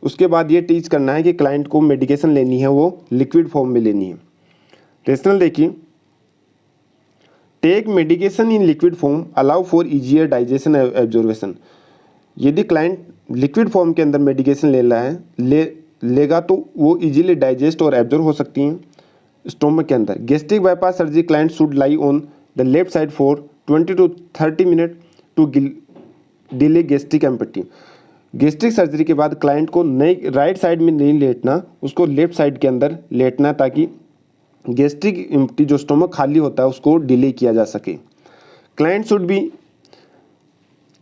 उसके बाद ये टीच करना है कि क्लाइंट को मेडिकेशन लेनी है वो लिक्विड फॉर्म में लेनी है। रेशनल देखिए, take medication in liquid form allow for easier digestion absorption. यदि क्लाइंट लिक्विड फॉर्म के अंदर मेडिकेशन ले रहा है लेगा तो वो इजीली डाइजेस्ट और एब्जॉर्व हो सकती हैं स्टोमक के अंदर। Gastric bypass surgery client should lie on the left side for 20 to 30 minute to delay gastric empty. Gastric surgery के बाद क्लाइंट को नई राइट साइड में नहीं लेटना, उसको लेफ्ट साइड के अंदर लेटना ताकि गैस्ट्रिक एम्पटी जो स्टोमक खाली होता है उसको डिले किया जा सके। Client should be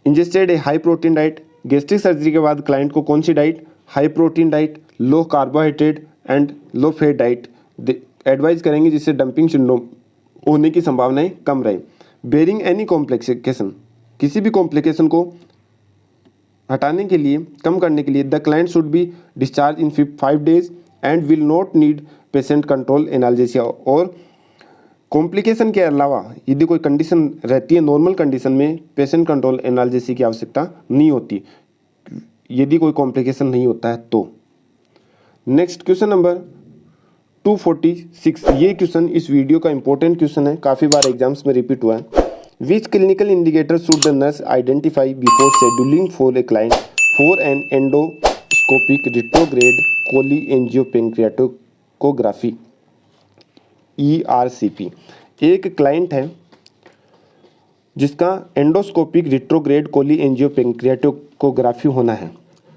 ingested a high protein diet. Gastric surgery के बाद क्लाइंट को कौन सी diet, high protein diet, low carbohydrate and low fat diet advise करेंगे, जिससे डंपिंग सिंड्रोम होने की संभावनाएं कम रहे। बेरिंग एनी कॉम्प्लिकेशन, किसी भी कॉम्प्लिकेशन को हटाने के लिए, कम करने के लिए, the client should be discharge in 5 days and will not need patient control analgesia. और कॉम्प्लिकेशन के अलावा यदि कोई कंडीशन रहती है नॉर्मल कंडीशन में, पेशेंट कंट्रोल एनाल्जेसी की आवश्यकता नहीं होती, यदि कोई कॉम्प्लिकेशन नहीं होता है तो। नेक्स्ट क्वेश्चन नंबर 246, ये क्वेश्चन इस वीडियो का इंपॉर्टेंट क्वेश्चन है, काफ़ी बार एग्जाम्स में रिपीट हुआ है। Which clinical indicator should the nurse identify before scheduling for a client for an endoscopic retrograde cholangiopancreatography ERCP। एक क्लाइंट है जिसका एंडोस्कोपिक रिट्रोग्रेड कोलिएंजियोपेंक्रियाटोग्राफी होना है,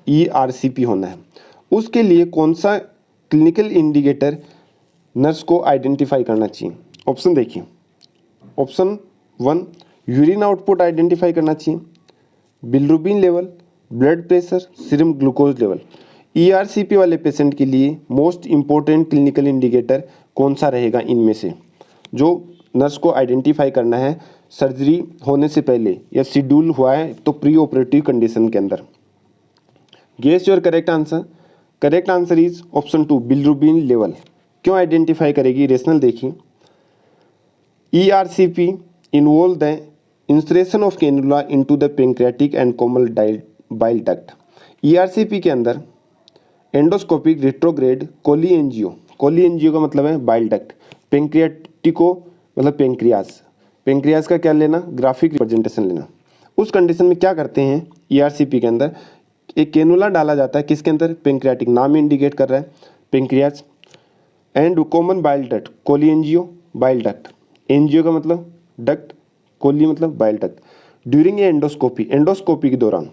ERCP होना है, उसके लिए कौन सा क्लिनिकल इंडिकेटर नर्स को आइडेंटिफाई करना चाहिए? ऑप्शन देखिए। ऑप्शन 1 यूरिन आउटपुट आइडेंटिफाई करना चाहिए, bilirubin level, blood pressure, serum glucose level. ERCP वाले पेशेंट के लिए मोस्ट इम्पोर्टेंट क्लिनिकल इंडिकेटर कौन सा रहेगा इनमें से, जो नर्स को आइडेंटिफाई करना है सर्जरी होने से पहले या शेड्यूल हुआ है तो प्री ऑपरेटिव कंडीशन के अंदर? Guess your correct answer. Correct answer is option 2 bilirubin level. क्यों आइडेंटिफाई करेगी? रेशनल देखिए। ERCP involve the insertion of cannula into the pancreatic and common bile duct. ERCP के अंदर एंडोस्कोपिक रिट्रोग्रेड कोलिएंजियो का मतलब है बाइल डक्ट, पेंक्रियाटिको मतलब पेंक्रियाज का क्या लेना? ग्राफिक रिप्रेजेंटेशन लेना। उस कंडीशन में क्या करते हैं ERCP के अंदर, एक कैनुला डाला जाता है, किसके अंदर? पेंक्रियाटिक, नाम इंडिकेट कर रहा है pancreas, and common bile duct cholangio bile duct, angio का मतलब डक्ट, कोली मतलब बाइल डक्ट। ड्यूरिंग एंडोस्कोपी के दौरान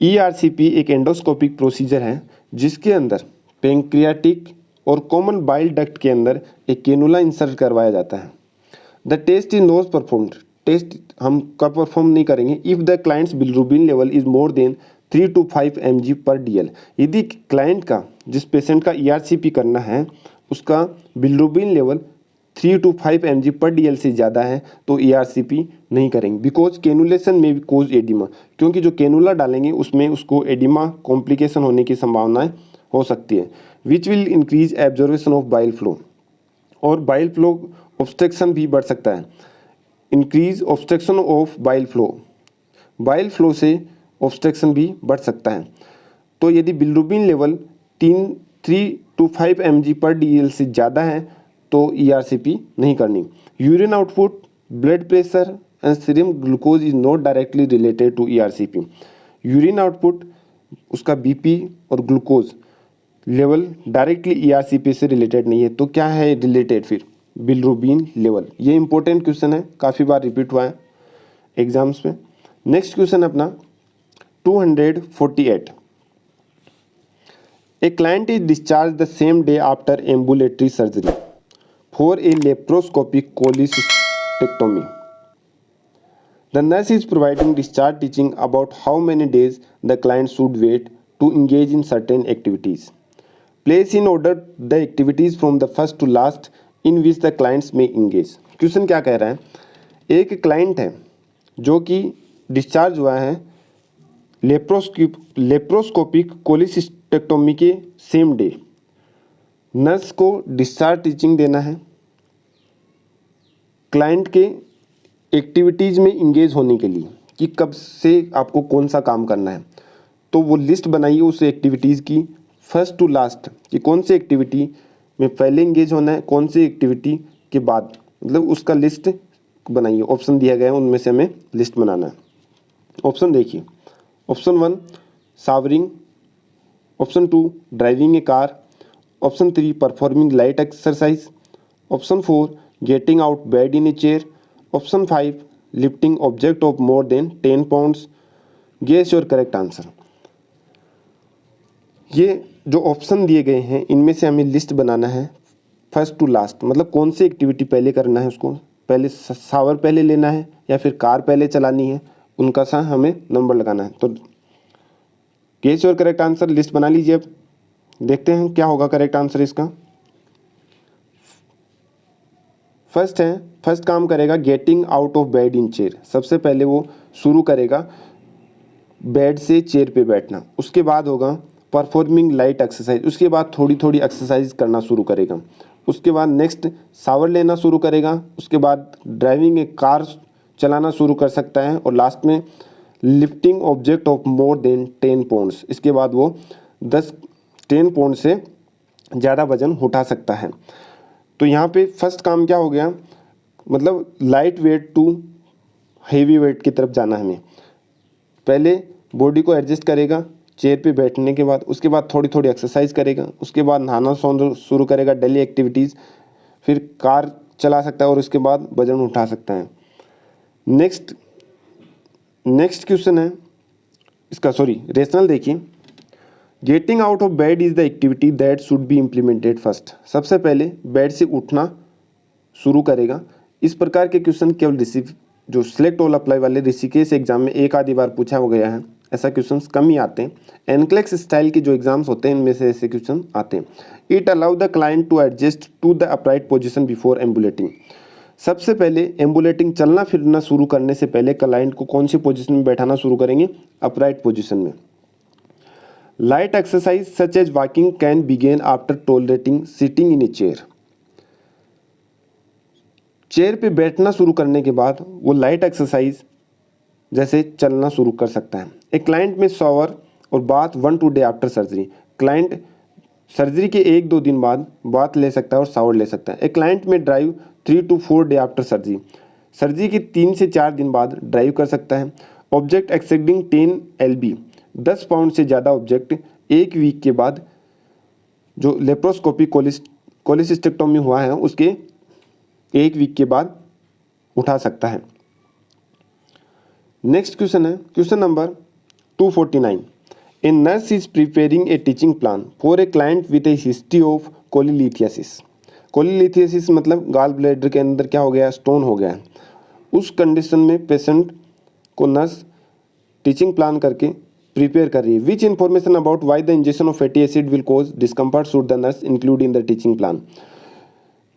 ERCP एक एंडोस्कोपिक प्रोसीजर है जिसके अंदर पेंक्रियाटिक और कॉमन बाइल डक्ट के अंदर एक कैनुला इंसर्ट करवाया जाता है। The test is not performed, test हम कब परफॉर्म नहीं करेंगे if the clients bilirubin level is more than 3 to 5 mg/dl। यदि क्लाइंट का, जिस पेशेंट का ERCP करना है, उसका बिलिरुबिन लेवल 3 to 5 mg/dl से ज़्यादा है तो ERCP नहीं करेंगे। बिकॉज कैनुलेशन में भी कोज एडिमा, क्योंकि जो कैनुला डालेंगे उसमें उसको एडिमा कॉम्प्लिकेशन होने की संभावनाएं हो सकती है। Which will increase absorption of bile flow, और बाइल फ्लो ऑब्स्ट्रक्शन भी बढ़ सकता है। Increase obstruction of bile flow से ऑब्स्ट्रक्शन भी बढ़ सकता है। तो यदि बिलिरुबिन लेवल 3 to 5 mg/dl से ज़्यादा है तो ERCP नहीं करनी। Urine output, blood pressure and serum glucose is not directly related to ERCP। Urine output, उसका BP और ग्लूकोज लेवल डायरेक्टली ERCP से रिलेटेड नहीं है, तो क्या है रिलेटेड? फिर बिलिरुबिन लेवल। ये इंपॉर्टेंट क्वेश्चन है, काफ़ी बार रिपीट हुआ है एग्जाम्स में। नेक्स्ट क्वेश्चन अपना 248। A client is discharge the same day after ambulatory surgery for a laparoscopic cholecystectomy. The nurse is providing discharge teaching about how many days the client should wait to engage in certain activities. Place in order the activities from the first to last in which the clients may engage. Question क्या कह रहा है? एक क्लाइंट है जो कि डिस्चार्ज हुआ है लेप्रोस्कोपिक कोलिसिस्टेक्टोमी के सेम डे। नर्स को डिस्चार्ज टीचिंग देना है, क्लाइंट के एक्टिविटीज़ में इंगेज होने के लिए कि कब से आपको कौन सा काम करना है। तो वो लिस्ट बनाइए उस एक्टिविटीज़ की फर्स्ट टू लास्ट, कि कौन सी एक्टिविटी में पहले इंगेज होना है, कौन सी एक्टिविटी के बाद, मतलब उसका लिस्ट बनाइए। ऑप्शन दिया गया है, उनमें से हमें लिस्ट बनाना है। ऑप्शन देखिए। Option 1 showering, option 2 driving a car, option 3 performing light exercise, option 4 getting out bed in a chair, option 5 lifting object of more than 10 pounds. Guess your correct answer. ये जो ऑप्शन दिए गए हैं इनमें से हमें लिस्ट बनाना है फर्स्ट टू लास्ट, मतलब कौन सी एक्टिविटी पहले करना है, उसको पहले शावर पहले लेना है या फिर कार पहले चलानी है, उनका सा हमें नंबर लगाना है। तो guess your correct answer, list बना लीजिए अब। देखते हैं क्या होगा करेक्ट आंसर इसका। फर्स्ट काम करेगा getting out of bed in chair. सबसे पहले वो शुरू करेगा बेड से चेयर पे बैठना। उसके बाद होगा परफॉर्मिंग लाइट एक्सरसाइज। उसके बाद थोड़ी थोड़ी एक्सरसाइज करना शुरू करेगा। उसके बाद नेक्स्ट शावर लेना शुरू करेगा। उसके बाद ड्राइविंग एक कार चलाना शुरू कर सकता है। और लास्ट में lifting object of more than 10 pounds. इसके बाद वो 10 पाउंड से ज़्यादा वजन उठा सकता है। तो यहाँ पे फर्स्ट काम क्या हो गया, मतलब light weight to heavy weight की तरफ जाना है हमें। पहले बॉडी को एडजस्ट करेगा चेयर पे बैठने के बाद। उसके बाद थोड़ी थोड़ी एक्सरसाइज करेगा। उसके बाद नहाना सोना शुरू करेगा, डेली एक्टिविटीज़। फिर कार चला सकता है और उसके बाद वजन उठा सकता है। नेक्स्ट क्वेश्चन है इसका, रेशनल देखिए। Getting out of bed is the activity that should be implemented first. सबसे पहले बेड से उठना शुरू करेगा। इस प्रकार के क्वेश्चन केवल जो सिलेक्ट ऑल अप्लाई वाले ऋषिकेश एग्जाम में एक आधी बार पूछा हो गया है। ऐसा क्वेश्चन कम ही आते हैं। एनक्लेक्स स्टाइल के जो एग्जाम्स होते हैं इनमें से ऐसे क्वेश्चन आते हैं। It allow the client to adjust to the upright position before ambulating. सबसे पहले एम्बुलेटिंग चलना फिरना शुरू करने से पहले क्लाइंट को कौन सी पोजीशन में बैठाना शुरू करेंगे, अपराइट पोजीशन में। Light exercise such as walking can begin after tolerating sitting in a chair. Chair पे बैठना शुरू करने के बाद वो लाइट एक्सरसाइज जैसे चलना शुरू कर सकता है। ए क्लाइंट में शॉवर और bath 1-2 day after surgery. Client surgery के 1-2 दिन बाद बाथ ले सकता है और शावर ले सकता है। ए क्लाइंट में drive 3-4 day after surgery. Surgery के 3 से 4 दिन बाद ड्राइव कर सकता है। ऑब्जेक्ट एक्सेडिंग 10 LB, 10 पाउंड से ज़्यादा ऑब्जेक्ट 1 वीक के बाद जो लेप्रोस्कोपी कोलिसिस्टेक्टोमी हुआ है उसके 1 वीक के बाद उठा सकता है। नेक्स्ट क्वेश्चन है question number 249। A nurse is preparing a teaching plan for a client with a history of cholelithiasis. Cholelithiasis मतलब गाल ब्लैडर के अंदर क्या हो गया, स्टोन हो गया है। उस कंडीशन में पेशेंट को नर्स टीचिंग प्लान करके प्रिपेयर कर रही है। Which information about why the injection of fatty acid will cause discomfort should the nurse include in the teaching plan.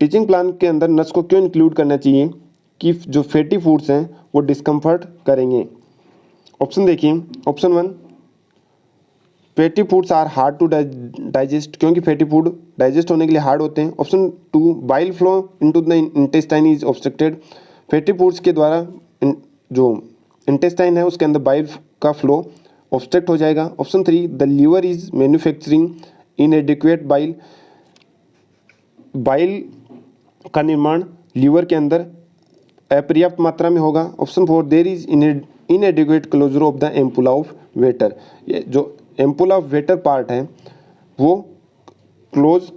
Teaching plan के अंदर नर्स को क्यों इंक्लूड करना चाहिए कि जो फैटी फूड्स हैं वो डिस्कम्फर्ट करेंगे। ऑप्शन देखिए, option 1 fatty foods are hard to digest, क्योंकि फैटी फूड डाइजेस्ट होने के लिए हार्ड होते हैं। Option 2 bile flow into the intestine is obstructed. Fatty foods के द्वारा जो इंटेस्टाइन है उसके अंदर बाइल का फ्लो ऑब्स्ट्रक्ट हो जाएगा। Option 3 the liver is manufacturing inadequate bile. Bile का निर्माण लीवर के अंदर अपर्याप्त मात्रा में होगा। Option 4 there is inadequate closure of the ampulla of Vater. ये जो एम्पुला ऑफ वेटर पार्ट है वो क्लोज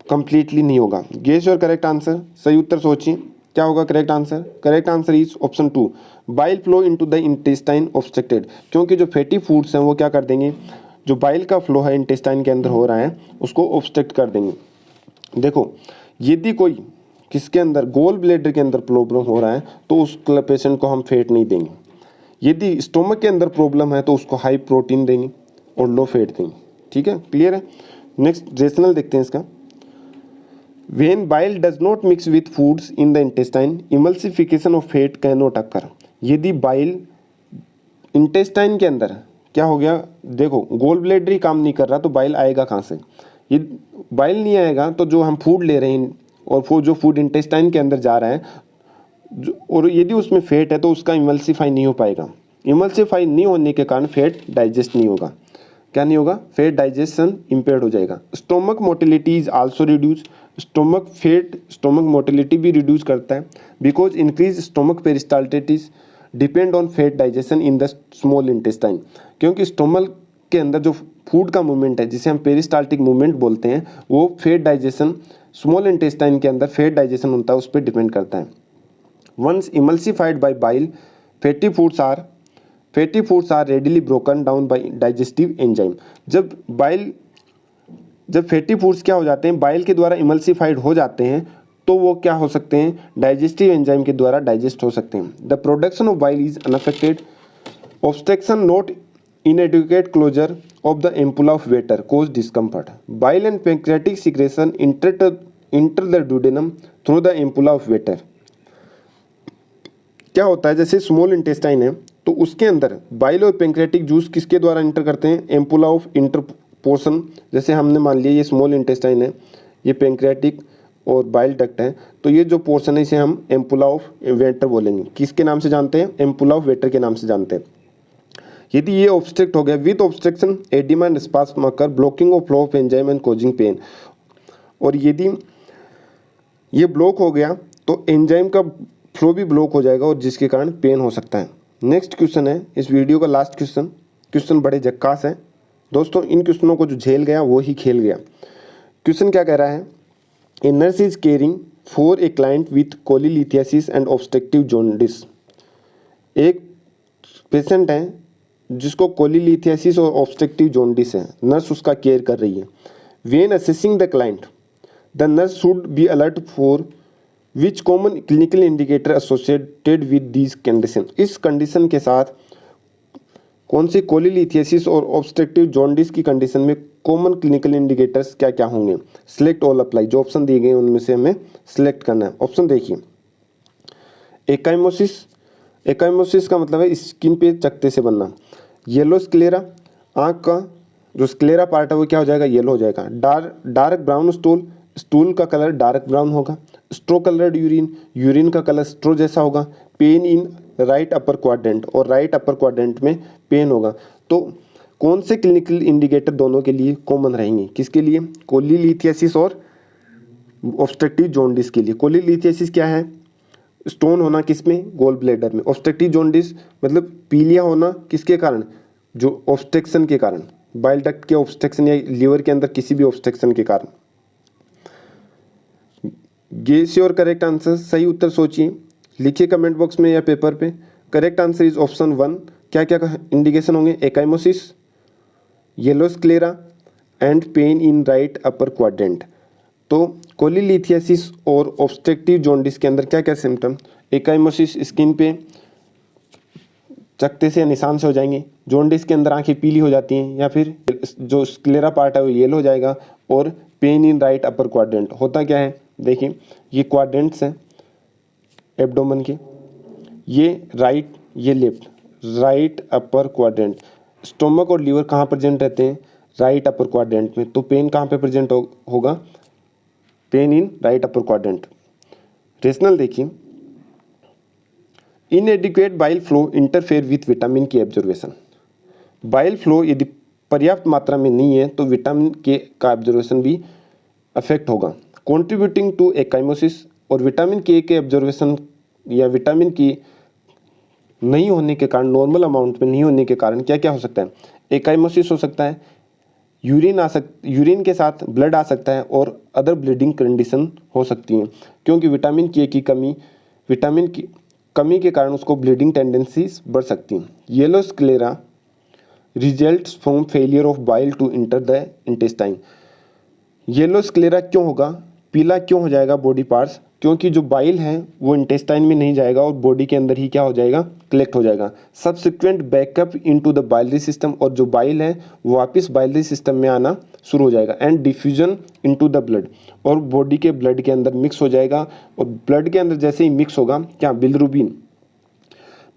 कंप्लीटली नहीं होगा। Guess your correct answer. सही उत्तर सोचिए क्या होगा correct answer. Correct answer is option 2 bile flow into the intestine obstructed. क्योंकि जो फैटी फूड्स हैं वो क्या कर देंगे, जो बाइल का फ्लो है इंटेस्टाइन के अंदर हो रहा है उसको ऑब्स्ट्रक्ट कर देंगे। देखो यदि कोई किसके अंदर गोल ब्लैडर के अंदर प्रॉब्लम हो रहा है तो उस पेशेंट को हम फैट नहीं देंगे। यदि स्टोमक के अंदर प्रॉब्लम है तो उसको हाई प्रोटीन देंगे और लो फैट देंगे। ठीक है, क्लियर है। नेक्स्ट रेशनल देखते हैं इसका। When bile does not mix with foods in the intestine emulsification of fat can not occur. यदि बाइल इंटेस्टाइन के अंदर क्या हो गया, देखो गोल ब्लैडर ही काम नहीं कर रहा तो बाइल आएगा कहाँ से। ये बाइल नहीं आएगा तो जो हम फूड ले रहे हैं और वो जो फूड इंटेस्टाइन के अंदर जा रहा है और यदि उसमें फैट है तो उसका इमल्सिफाई नहीं हो पाएगा। इमल्सिफाई नहीं होने के कारण फैट डाइजेस्ट नहीं होगा। क्या नहीं होगा, फैट डाइजेशन इम्पेयर्ड हो जाएगा। Stomach motility is also reduce. Stomach motility भी रिड्यूस करता है because increase stomach peristalsis depend on fat digestion in the small intestine. क्योंकि स्टोमक के अंदर जो फूड का मूवमेंट है जिसे हम पेरिस्टाल्टिक मूवमेंट बोलते हैं वो फैट डाइजेशन स्मॉल इंटेस्टाइन के अंदर फैट डाइजेशन होता है उस पर डिपेंड करता है। Once emulsified by bile fatty foods are readily broken down by digestive enzyme. जब फैटी फूड्स क्या हो जाते हैं, बाइल के द्वारा इमल्सिफाइड हो जाते हैं तो वो क्या हो सकते हैं, डाइजेस्टिव एंजाइम के द्वारा डाइजेस्ट हो सकते हैं। The production of bile is unaffected. Obstruction not inadequate closure of the ampulla of Vater cause discomfort. Bile and pancreatic secretion enter the duodenum through the ampulla of Vater. क्या होता है, जैसे स्मॉल इंटेस्टाइन है तो उसके अंदर बाइल और पेंक्रेटिक जूस किसके द्वारा इंटर करते हैं, एम्पुला ऑफ इंटर पोर्शन। जैसे हमने मान लिया ये स्मॉल इंटेस्टाइन है, ये पेंक्रेटिक और बाइल डक्ट है, तो ये जो पोर्शन है इसे हम एम्पुला ऑफ वेटर बोलेंगे। किसके नाम से जानते हैं, एम्पुला ऑफ वेटर के नाम से जानते हैं। यदि ये ऑब्स्ट्रक्ट हो गया, with obstruction oedema and spasm occur, blocking of flow of enzyme and causing pain. और यदि ये ब्लॉक हो गया तो एंजाइम का फ्लो भी ब्लॉक हो जाएगा और जिसके कारण पेन हो सकता है। नेक्स्ट क्वेश्चन है इस वीडियो का लास्ट क्वेश्चन। क्वेश्चन बड़े झक्कास है दोस्तों, इन क्वेश्चनों को जो झेल गया वो ही खेल गया। क्वेश्चन क्या कह रहा है, ए nurse is caring for a client with कोलीलिथियासिस and obstructive jaundice. एक पेशेंट है जिसको कोलीलिथियासिस और ऑब्स्ट्रक्टिव जॉन्डिस है, नर्स उसका केयर कर रही है। When assessing the client the nurse should be alert for which common clinical indicator associated with this condition. इस कंडीशन के साथ कौन सी कोलीलिथियासिस और ऑब्स्ट्रक्टिव जॉन्डिस की कंडीशन में कॉमन क्लिनिकल इंडिकेटर्स क्या क्या होंगे। सिलेक्ट ऑल अप्लाई, जो ऑप्शन दिए गए उनमें से हमें सिलेक्ट करना है। ऑप्शन देखिए, एकाइमोसिस, एकाइमोसिस का मतलब है स्किन पे चकत्ते से बनना। येलो स्क्लेरा, आँख का जो स्क्लेरा पार्ट है वो क्या हो जाएगा, येलो हो जाएगा। डार्क ब्राउन स्टूल, स्टूल का कलर डार्क ब्राउन होगा। स्ट्रो कलर्ड यूरिन, यूरिन का कलर स्ट्रो जैसा होगा। Pain in right upper quadrant, और राइट अपर क्वाड्रेंट में पेन होगा। तो कौन से क्लिनिकल इंडिकेटर दोनों के लिए कॉमन रहेंगे, किसके लिए, कोलीलिथियासिस और ऑब्स्ट्रक्टिव जॉन्डिस के लिए। कोलीलिथियासिस क्या है, स्टोन होना किसमें, गोल ब्लैडर में। ऑब्स्ट्रक्टिव जॉन्डिस मतलब पीलिया होना किसके कारण, जो ऑब्स्ट्रक्शन के कारण, बाइल डक्ट के ऑब्स्ट्रक्शन या लीवर के अंदर किसी भी ऑब्स्ट्रक्शन के कारण। गेस योर करेक्ट आंसर, सही उत्तर सोचिए, लिखिए कमेंट बॉक्स में या पेपर पे। Correct answer is option 1। क्या क्या इंडिकेशन होंगे, एकाइमोसिस, yellow sclera and pen in right upper quadrant. तो कोलीलिथियासिस और ऑब्स्ट्रक्टिव जॉन्डिस के अंदर क्या क्या सिम्टम, एकाइमोसिस स्किन पे चकत्ते से निशान से हो जाएंगे, जॉन्डिस के अंदर आंखें पीली हो जाती हैं, या फिर जो स्क्लेरा पार्ट है वो येलो हो जाएगा, और pen in right upper quadrant. होता क्या है, देखिए ये क्वाड्रेंट्स हैं एब्डोमेन के, ये राइट ये left, right upper quadrant. Stomach और लीवर कहाँ प्रेजेंट रहते हैं, राइट अपर क्वाड्रेंट में। तो पेन कहाँ पे प्रेजेंट होगा, pain in right upper quadrant. Rationale देखिए, inadequate bile flow interfere with vitamin K absorption. Bile flow यदि पर्याप्त मात्रा में नहीं है तो विटामिन के का एब्जॉर्वेशन भी अफेक्ट होगा, कंट्रीब्यूटिंग टू एकाइमोसिस। और विटामिन के एब्जॉर्वेशन या विटामिन की नहीं होने के कारण, नॉर्मल अमाउंट में नहीं होने के कारण क्या क्या हो सकता है, एकाइमोसिस हो सकता है, यूरिन के साथ ब्लड आ सकता है, और अदर ब्लीडिंग कंडीशन हो सकती हैं, क्योंकि विटामिन के की कमी के कारण उसको ब्लीडिंग टेंडेंसीज बढ़ सकती हैं। Yellow sclera results from failure of bile to enter the intestine. Yellow sclera क्यों होगा, पीला क्यों हो जाएगा बॉडी पार्ट्स, क्योंकि जो बाइल है वो इंटेस्टाइन में नहीं जाएगा और बॉडी के अंदर ही क्या हो जाएगा, कलेक्ट हो जाएगा। Subsequent backup into the biliary system, और जो बाइल है वो वापस बाइलरी सिस्टम में आना शुरू हो जाएगा। And diffusion into the blood, और बॉडी के ब्लड के अंदर मिक्स हो जाएगा। और ब्लड के अंदर जैसे ही मिक्स होगा क्या, bilirubin,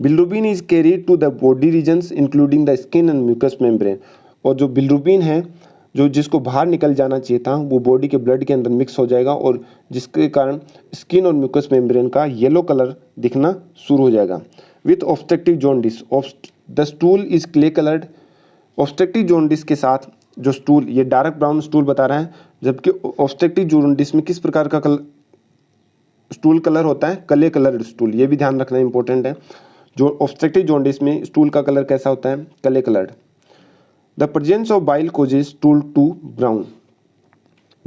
bilirubin is carried to the body regions including the skin and mucous membrane. और जो बिलिरुबिन है जो जिसको बाहर निकल जाना चाहिए था वो बॉडी के ब्लड के अंदर मिक्स हो जाएगा, और जिसके कारण स्किन और म्यूकस मेम्ब्रेन का येलो कलर दिखना शुरू हो जाएगा। With obstructive jaundice, the stool is clay coloured. Obstructive jaundice के साथ जो स्टूल, ये डार्क ब्राउन स्टूल बता रहा है, जबकि ऑब्स्ट्रक्टिव जॉन्डिस में किस प्रकार का स्टूल कलर होता है, क्ले कलर्ड स्टूल। ये भी ध्यान रखना इंपॉर्टेंट है। जो ऑब्स्ट्रक्टिव जॉन्डिस में स्टूल का कलर कैसा होता है, clay coloured. The presence of bile causes stool to brown.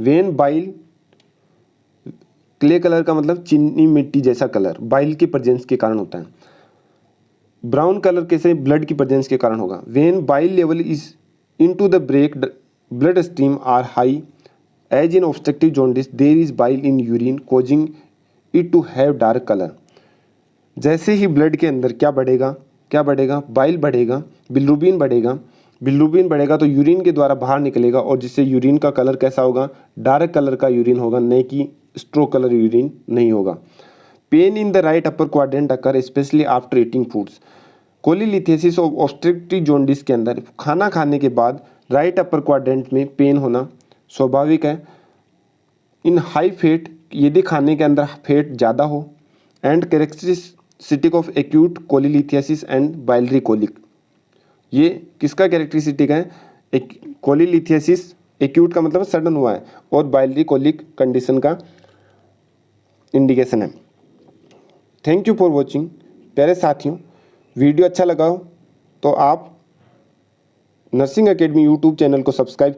When bile, clay colour का मतलब चीनी मिट्टी जैसा कलर, बाइल की प्रेजेंस के कारण होता है। ब्राउन कलर कैसे, ब्लड की प्रेजेंस के कारण होगा। When bile level is into the break, blood stream are high, as in obstructive jaundice there is bile in urine causing it to have dark color. जैसे ही ब्लड के अंदर क्या बढ़ेगा, क्या बढ़ेगा, बाइल बढ़ेगा, बिलिरुबिन बढ़ेगा। बिलिरुबिन बढ़ेगा तो यूरिन के द्वारा बाहर निकलेगा और जिससे यूरिन का कलर कैसा होगा, डार्क कलर का यूरिन होगा, नहीं कि स्ट्रो कलर यूरिन नहीं होगा। Pain in the right upper quadrant occur specially after eating foods. Cholelithiasis और ऑब्स्ट्रक्टिव जॉन्डिस के अंदर खाना खाने के बाद राइट अपर क्वाड्रेंट में पेन होना स्वाभाविक है। इन हाई फैट, यदि खाने के अंदर फैट ज़्यादा हो, and characteristic of acute कोलीलिथियासिस and biliary colic. ये किसका कैरेक्टरिस्टिक है, एक कोलीलिथियासिस एक्यूट का मतलब सडन हुआ है और बाइलरी कोलिक कंडीशन का इंडिकेशन है। Thank you for watching. प्यारे साथियों, वीडियो अच्छा लगा हो तो आप नर्सिंग एकेडमी यूट्यूब चैनल को सब्सक्राइब